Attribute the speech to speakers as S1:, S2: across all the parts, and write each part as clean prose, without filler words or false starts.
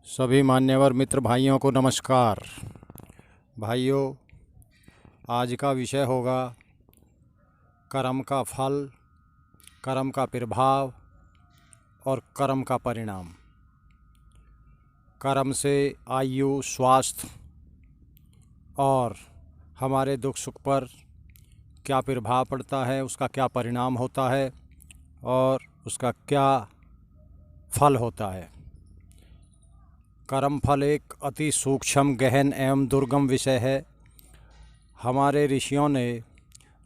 S1: सभी मान्यवर मित्र भाइयों को नमस्कार। भाइयों, आज का विषय होगा कर्म का फल, कर्म का प्रभाव और कर्म का परिणाम। कर्म से आयु, स्वास्थ्य और हमारे दुख सुख पर क्या प्रभाव पड़ता है, उसका क्या परिणाम होता है और उसका क्या फल होता है। कर्म फल एक अति सूक्ष्म, गहन एवं दुर्गम विषय है। हमारे ऋषियों ने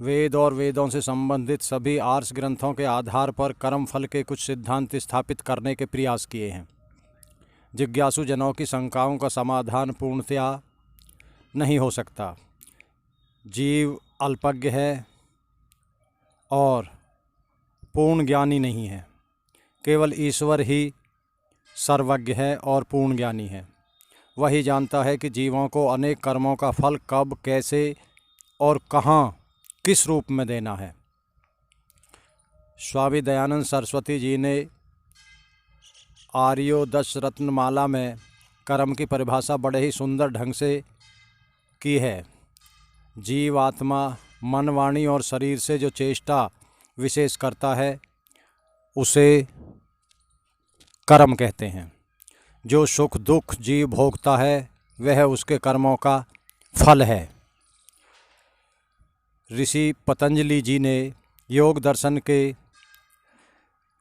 S1: वेद और वेदों से संबंधित सभी आर्ष ग्रंथों के आधार पर कर्म फल के कुछ सिद्धांत स्थापित करने के प्रयास किए हैं। जिज्ञासु जनों की शंकाओं का समाधान पूर्णतया नहीं हो सकता। जीव अल्पज्ञ है और पूर्ण ज्ञानी नहीं है। केवल ईश्वर ही सर्वज्ञ है और पूर्ण ज्ञानी है। वही जानता है कि जीवों को अनेक कर्मों का फल कब, कैसे और कहाँ, किस रूप में देना है। स्वामी दयानंद सरस्वती जी ने आर्यो दश रत्नमाला में कर्म की परिभाषा बड़े ही सुंदर ढंग से की है। जीव आत्मा, मन, वाणी और शरीर से जो चेष्टा विशेष करता है उसे कर्म कहते हैं। जो सुख दुख जीव भोगता है वह उसके कर्मों का फल है। ऋषि पतंजलि जी ने योग दर्शन के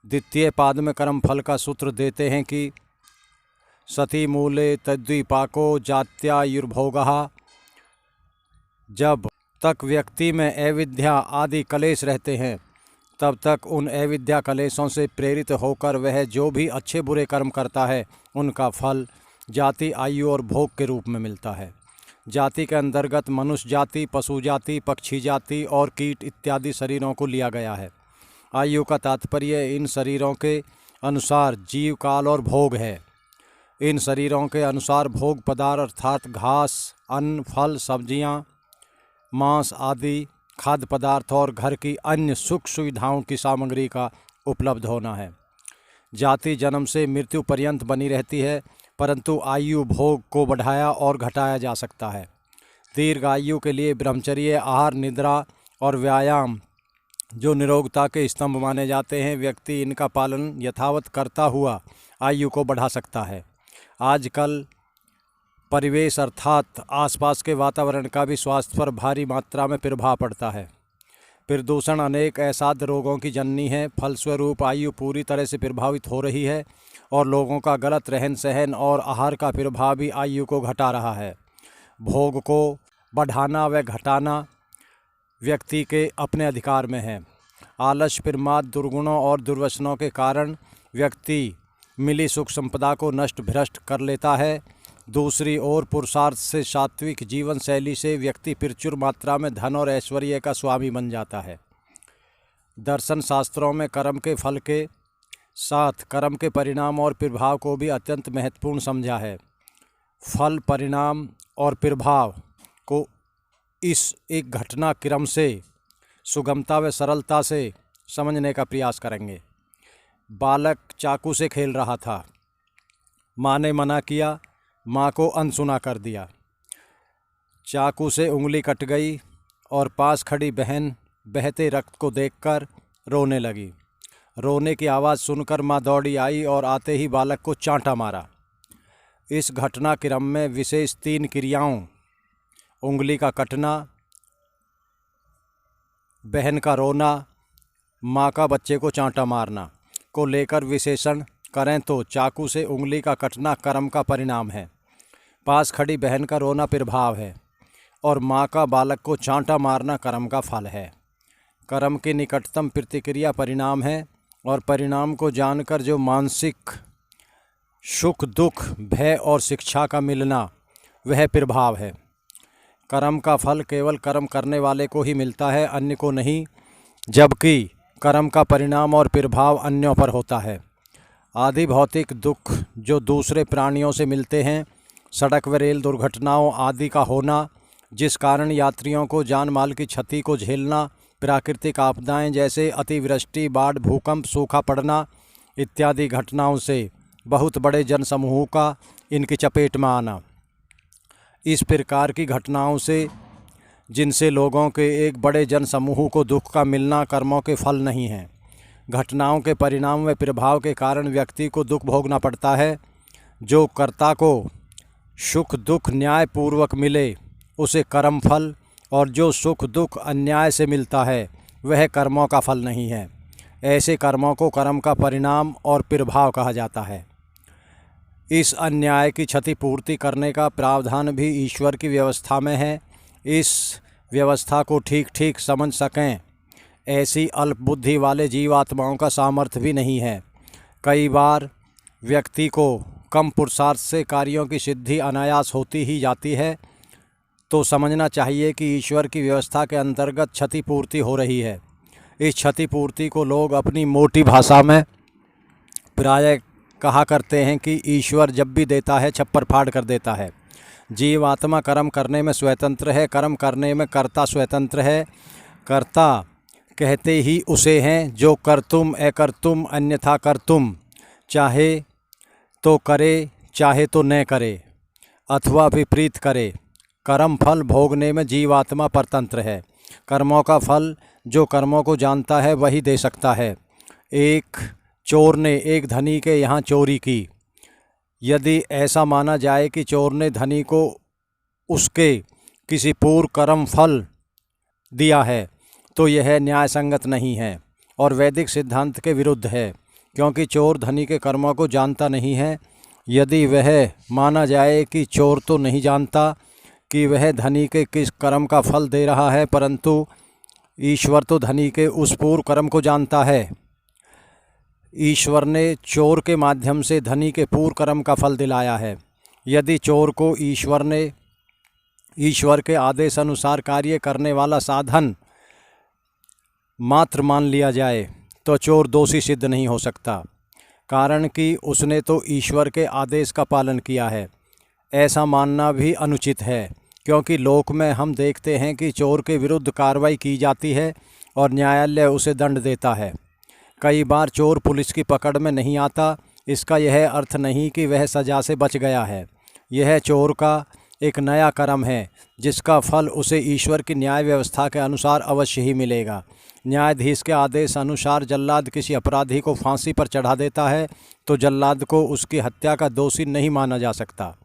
S1: द्वितीय पाद में कर्म फल का सूत्र देते हैं कि सति मूले तद्विपाको जात्यायुर्भोगः। जब तक व्यक्ति में अविद्या आदि कलेश रहते हैं तब तक उन अविद्या कलेशों से प्रेरित होकर वह जो भी अच्छे बुरे कर्म करता है उनका फल जाति, आयु और भोग के रूप में मिलता है। जाति के अंतर्गत मनुष्य जाति, पशु जाति, पक्षी जाति और कीट इत्यादि शरीरों को लिया गया है। आयु का तात्पर्य इन शरीरों के अनुसार जीव, काल और भोग है। इन शरीरों के अनुसार भोग पदार्थ अर्थात घास, अन्न, फल, सब्जियां, मांस आदि खाद्य पदार्थ और घर की अन्य सुख सुविधाओं की सामग्री का उपलब्ध होना है। जाति जन्म से मृत्यु पर्यंत बनी रहती है, परंतु आयु भोग को बढ़ाया और घटाया जा सकता है। दीर्घ आयु के लिए ब्रह्मचर्य, आहार, निद्रा और व्यायाम जो निरोगता के स्तंभ माने जाते हैं, व्यक्ति इनका पालन यथावत करता हुआ आयु को बढ़ा सकता है। आजकल परिवेश अर्थात आसपास के वातावरण का भी स्वास्थ्य पर भारी मात्रा में प्रभाव पड़ता है। प्रदूषण अनेक असाध्य रोगों की जननी है। फलस्वरूप आयु पूरी तरह से प्रभावित हो रही है और लोगों का गलत रहन सहन और आहार का प्रभाव भी आयु को घटा रहा है। भोग को बढ़ाना व घटाना व्यक्ति के अपने अधिकार में है। आलस्य, प्रमाद, दुर्गुणों और दुर्व्यसनों के कारण व्यक्ति मिली सुख संपदा को नष्ट भ्रष्ट कर लेता है। दूसरी ओर पुरुषार्थ से सात्विक जीवन शैली से व्यक्ति प्रचुर मात्रा में धन और ऐश्वर्य का स्वामी बन जाता है। दर्शन शास्त्रों में कर्म के फल के साथ कर्म के परिणाम और प्रभाव को भी अत्यंत महत्वपूर्ण समझा है। फल, परिणाम और प्रभाव को इस एक घटना क्रम से सुगमता व सरलता से समझने का प्रयास करेंगे। बालक चाकू से खेल रहा था। माँ ने मना किया, माँ को अनसुना कर दिया। चाकू से उंगली कट गई और पास खड़ी बहन बहते रक्त को देखकर रोने लगी। रोने की आवाज़ सुनकर माँ दौड़ी आई और आते ही बालक को चांटा मारा। इस घटनाक्रम में विशेष 3 क्रियाओं, उंगली का कटना, बहन का रोना, माँ का बच्चे को चांटा मारना को लेकर विशेषण करें तो चाकू से उंगली का कटना कर्म का परिणाम है, पास खड़ी बहन का रोना प्रभाव है और माँ का बालक को चांटा मारना कर्म का फल है। कर्म की निकटतम प्रतिक्रिया परिणाम है और परिणाम को जानकर जो मानसिक सुख दुख, भय और शिक्षा का मिलना वह प्रभाव है। कर्म का फल केवल कर्म करने वाले को ही मिलता है, अन्य को नहीं, जबकि कर्म का परिणाम और प्रभाव अन्यों पर होता है। आदि भौतिक दुख जो दूसरे प्राणियों से मिलते हैं, सड़क व रेल दुर्घटनाओं आदि का होना, जिस कारण यात्रियों को जान माल की क्षति को झेलना, प्राकृतिक आपदाएं जैसे अतिवृष्टि, बाढ़, भूकंप, सूखा पड़ना इत्यादि घटनाओं से बहुत बड़े जनसमूह का इनकी चपेट में आना। इस प्रकार की घटनाओं से जिनसे लोगों के एक बड़े जनसमूह को दुख का मिलना कर्मों के फल नहीं है। घटनाओं के परिणाम व प्रभाव के कारण व्यक्ति को दुख भोगना पड़ता है। जो कर्ता को सुख दुख न्यायपूर्वक मिले उसे कर्म फल, और जो सुख दुख अन्याय से मिलता है वह कर्मों का फल नहीं है। ऐसे कर्मों को कर्म का परिणाम और प्रभाव कहा जाता है। इस अन्याय की क्षतिपूर्ति करने का प्रावधान भी ईश्वर की व्यवस्था में है। इस व्यवस्था को ठीक ठीक समझ सकें ऐसी अल्प बुद्धि वाले जीवात्माओं का सामर्थ्य भी नहीं है। कई बार व्यक्ति को कम पुरुषार्थ से कार्यों की सिद्धि अनायास होती ही जाती है, तो समझना चाहिए कि ईश्वर की व्यवस्था के अंतर्गत क्षतिपूर्ति हो रही है। इस क्षतिपूर्ति को लोग अपनी मोटी भाषा में प्रायः कहा करते हैं कि ईश्वर जब भी देता है छप्पर फाड़ कर देता है। जीवात्मा कर्म करने में स्वतंत्र है, कर्म करने में कर्ता स्वतंत्र है। कर्ता कहते ही उसे हैं जो कर्तुम अकर्तुम अन्यथा कर्तुम, चाहे तो करे चाहे तो न करे अथवा विपरीत करे। कर्म फल भोगने में जीवात्मा परतंत्र है। कर्मों का फल जो कर्मों को जानता है वही दे सकता है। एक चोर ने एक धनी के यहाँ चोरी की। यदि ऐसा माना जाए कि चोर ने धनी को उसके किसी पूर्व कर्म फल दिया है तो यह न्याय संगत नहीं है और वैदिक सिद्धांत के विरुद्ध है, क्योंकि चोर धनी के कर्मों को जानता नहीं है। यदि वह माना जाए कि चोर तो नहीं जानता कि वह धनी के किस कर्म का फल दे रहा है, परंतु ईश्वर तो धनी के उस पूर्व कर्म को जानता है। ईश्वर ने चोर के माध्यम से धनी के पूर्व कर्म का फल दिलाया है। यदि चोर को ईश्वर के आदेश अनुसार कार्य करने वाला साधन मात्र मान लिया जाए तो चोर दोषी सिद्ध नहीं हो सकता, कारण कि उसने तो ईश्वर के आदेश का पालन किया है। ऐसा मानना भी अनुचित है, क्योंकि लोक में हम देखते हैं कि चोर के विरुद्ध कार्रवाई की जाती है और न्यायालय उसे दंड देता है। कई बार चोर पुलिस की पकड़ में नहीं आता। इसका यह अर्थ नहीं कि वह सज़ा से बच गया है। यह चोर का एक नया कर्म है जिसका फल उसे ईश्वर की न्याय व्यवस्था के अनुसार अवश्य ही मिलेगा। न्यायाधीश के आदेश अनुसार जल्लाद किसी अपराधी को फांसी पर चढ़ा देता है तो जल्लाद को उसकी हत्या का दोषी नहीं माना जा सकता।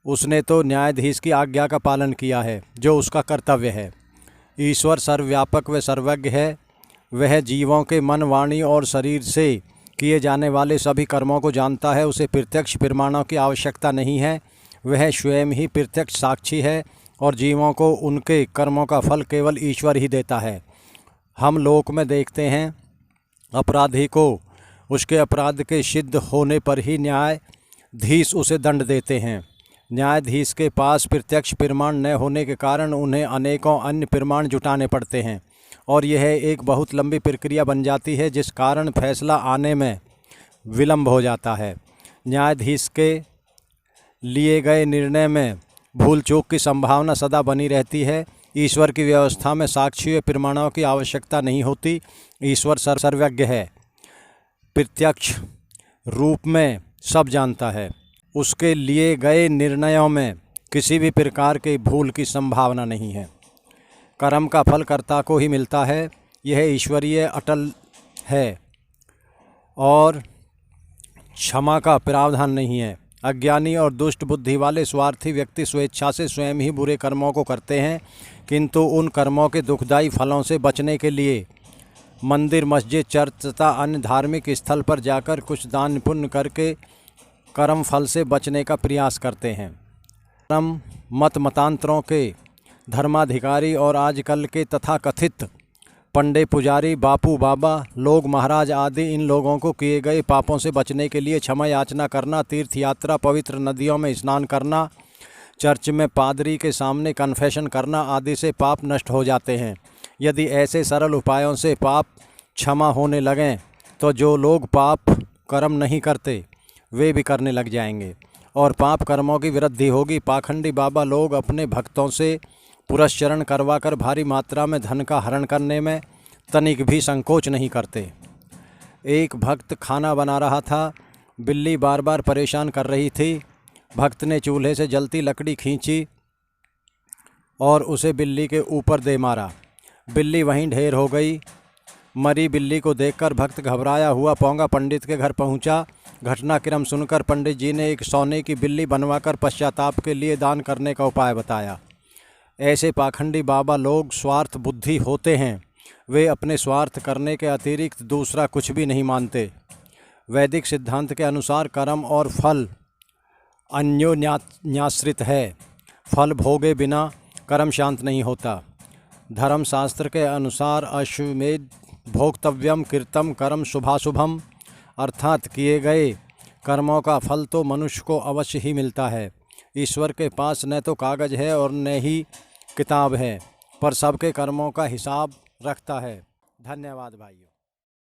S1: उसने तो न्यायाधीश की आज्ञा का पालन किया है जो उसका कर्तव्य है। ईश्वर सर्वव्यापक व सर्वज्ञ है। वह जीवों के मन, वाणी और शरीर से किए जाने वाले सभी कर्मों को जानता है। उसे प्रत्यक्ष प्रमाणों की आवश्यकता नहीं है। वह स्वयं ही प्रत्यक्ष साक्षी है और जीवों को उनके कर्मों का फल केवल ईश्वर ही देता है। हम लोक में देखते हैं अपराधी को उसके अपराध के सिद्ध होने पर ही न्यायाधीश उसे दंड देते हैं। न्यायाधीश के पास प्रत्यक्ष प्रमाण न होने के कारण उन्हें अनेकों अन्य प्रमाण जुटाने पड़ते हैं और यह एक बहुत लंबी प्रक्रिया बन जाती है, जिस कारण फैसला आने में विलंब हो जाता है। न्यायाधीश के लिए गए निर्णय में भूल चूक की संभावना सदा बनी रहती है। ईश्वर की व्यवस्था में साक्षी व प्रमाणों की आवश्यकता नहीं होती। ईश्वर सर्वज्ञ है, प्रत्यक्ष रूप में सब जानता है। उसके लिए गए निर्णयों में किसी भी प्रकार की भूल की संभावना नहीं है। कर्म का फल कर्ता को ही मिलता है। यह ईश्वरीय अटल है और क्षमा का प्रावधान नहीं है। अज्ञानी और दुष्ट बुद्धि वाले स्वार्थी व्यक्ति स्वेच्छा से स्वयं ही बुरे कर्मों को करते हैं, किंतु उन कर्मों के दुखदायी फलों से बचने के लिए मंदिर, मस्जिद, चर्च तथा अन्य धार्मिक स्थल पर जाकर कुछ दान पुण्य करके कर्म फल से बचने का प्रयास करते हैं। कर्म मतांतरों के धर्माधिकारी और आजकल के तथाकथित पंडे, पुजारी, बापू, बाबा, लोग महाराज आदि इन लोगों को किए गए पापों से बचने के लिए क्षमा याचना करना, तीर्थ यात्रा, पवित्र नदियों में स्नान करना, चर्च में पादरी के सामने कन्फेशन करना आदि से पाप नष्ट हो जाते हैं। यदि ऐसे सरल उपायों से पाप क्षमा होने लगें तो जो लोग पाप कर्म नहीं करते वे भी करने लग जाएंगे और पाप कर्मों की वृद्धि होगी। पाखंडी बाबा लोग अपने भक्तों से पुरस्चरण करवाकर भारी मात्रा में धन का हरण करने में तनिक भी संकोच नहीं करते। एक भक्त खाना बना रहा था। बिल्ली बार बार परेशान कर रही थी। भक्त ने चूल्हे से जलती लकड़ी खींची और उसे बिल्ली के ऊपर दे मारा। बिल्ली वहीं ढेर हो गई। मरी बिल्ली को देखकर भक्त घबराया हुआ पौंगा पंडित के घर पहुंचा। घटनाक्रम सुनकर पंडित जी ने एक सोने की बिल्ली बनवाकर पश्चाताप के लिए दान करने का उपाय बताया। ऐसे पाखंडी बाबा लोग स्वार्थ बुद्धि होते हैं। वे अपने स्वार्थ करने के अतिरिक्त दूसरा कुछ भी नहीं मानते। वैदिक सिद्धांत के अनुसार कर्म और फल अन्योन्याश्रित है। फल भोगे बिना कर्म शांत नहीं होता। धर्मशास्त्र के अनुसार अश्वमेध भोक्तव्यम कृतम कर्म शुभाशुभम, अर्थात किए गए कर्मों का फल तो मनुष्य को अवश्य ही मिलता है। ईश्वर के पास न तो कागज़ है और न ही किताब है, पर सबके कर्मों का हिसाब रखता है। धन्यवाद भाइयों।